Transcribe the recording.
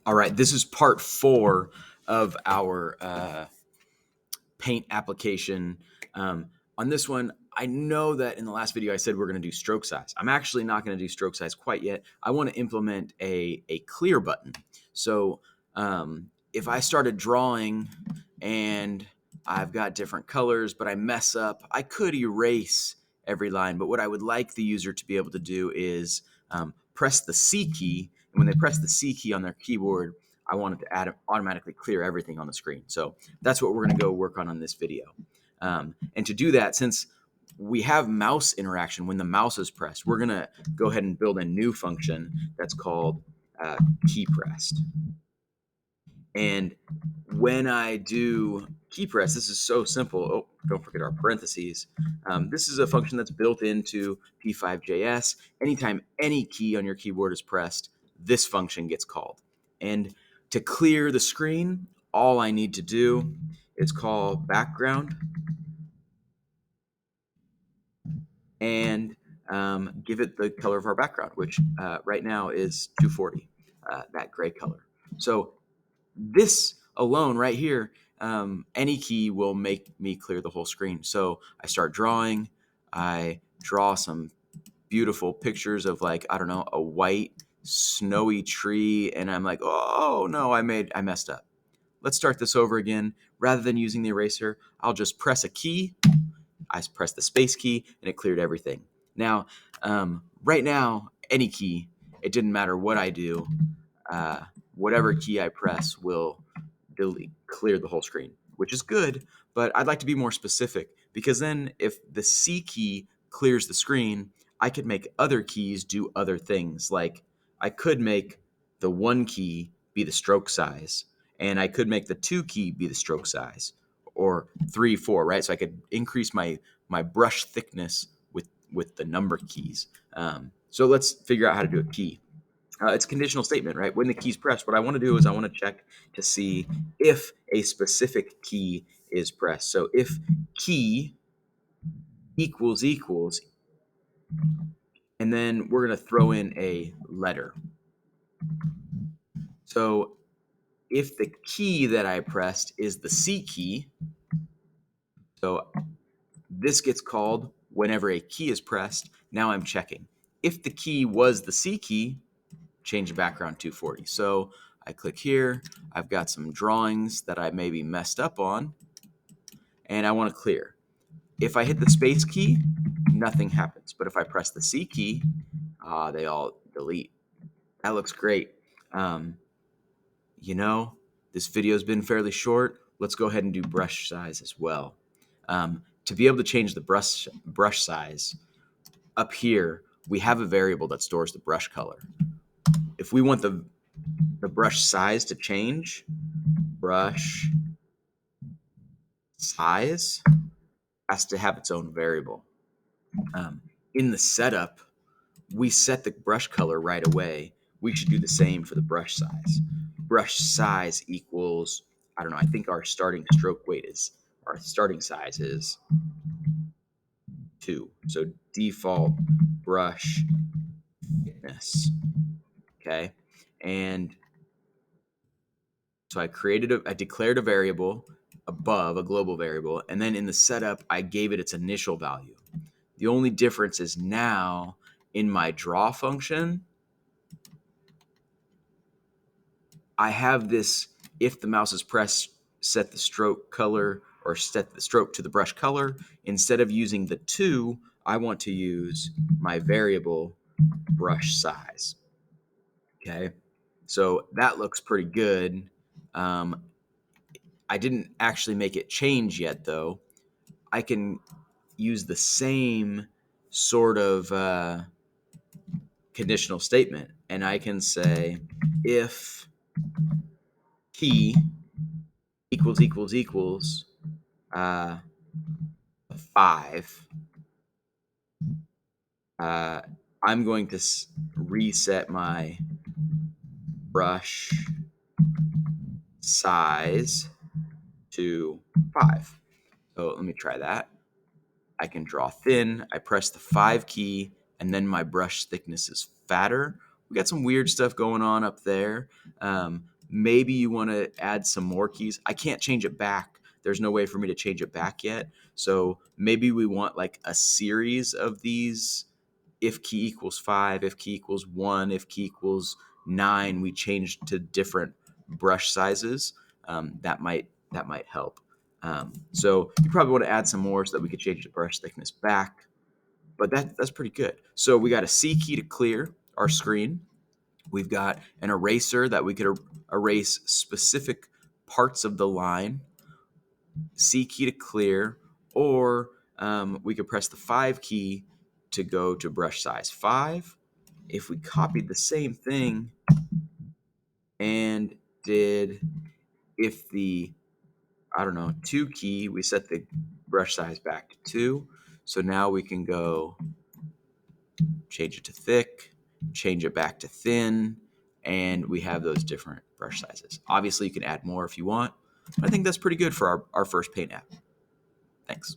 All right, this is part 4 of our paint application. On this one, I know that in the last video I said we're going to do stroke size. I'm actually not going to do stroke size quite yet. I want to implement a clear button. So if I started drawing and I've got different colors, but I mess up, I could erase every line. But what I would like the user to be able to do is press the C key. And when they press the C key on their keyboard, I want it to automatically clear everything on the screen. So that's what we're going to go work on this video. And to do that, since we have mouse interaction when the mouse is pressed, we're going to go ahead and build a new function that's called key pressed. And when I do key press, this is so simple. Oh, don't forget our parentheses. This is a function that's built into P5JS. Anytime any key on your keyboard is pressed, this function gets called. And to clear the screen, all I need to do is call background and give it the color of our background, which right now is 240, that gray color. So this alone right here, any key will make me clear the whole screen. So I start drawing, I draw some beautiful pictures of, like, I don't know, a white snowy tree, and I'm like, oh no, I messed up. Let's start this over again. Rather than using the eraser, I'll just press a key. I press the space key and it cleared everything. Now, right now, any key, it didn't matter what I do, whatever key I press will clear the whole screen, which is good, but I'd like to be more specific, because then if the C key clears the screen, I could make other keys do other things. Like I could make the 1 key be the stroke size, and I could make the 2 key be the stroke size, or 3, 4, right? So I could increase my brush thickness with the number keys. So let's figure out how to do a key. It's a conditional statement, right? When the key's pressed, what I want to do is I want to check to see if a specific key is pressed. So if key equals, and then we're going to throw in a letter. So if the key that I pressed is the C key, so this gets called whenever a key is pressed. Now I'm checking. If the key was the C key, change the background 240. So I click here. I've got some drawings that I maybe messed up on, and I want to clear. If I hit the space key, nothing happens. But if I press the C key, they all delete. That looks great. This video's been fairly short. Let's go ahead and do brush size as well. To be able to change the brush size, up here, we have a variable that stores the brush color. If we want the brush size to change, brush size has to have its own variable. In the setup, we set the brush color right away. We should do the same for the brush size. Brush size equals, I don't know, I think our starting size is 2. So default brush thickness. Okay. And so I declared a variable above, a global variable, and then in the setup, I gave it its initial value. The only difference is now in my draw function, I have this, if the mouse is pressed, set the stroke color, or set the stroke to the brush color. Instead of using the 2, I want to use my variable brush size. Okay, so that looks pretty good. I didn't actually make it change yet, though. I can use the same sort of conditional statement, and I can say if key equals 5, I'm going to reset my brush size to 5. So let me try that. I can draw thin. I press the 5 key, and then my brush thickness is fatter. We got some weird stuff going on up there, Maybe you want to add some more keys. I can't change it back. There's no way for me to change it back yet. So maybe we want like a series of these. If key equals 5, if key equals 1, if key equals 9, we change to different brush sizes. That might help. So you probably want to add some more so that we could change the brush thickness back. But that's pretty good. So we got a C key to clear our screen. We've got an eraser that we could erase specific parts of the line. C key to clear, or we could press the 5 key to go to brush size 5. If we copied the same thing and did, if the, I don't know, 2 key, we set the brush size back to 2. So now we can go change it to thick, change it back to thin, and we have those different brush sizes. Obviously, you can add more if you want. I think that's pretty good for our first paint app. Thanks.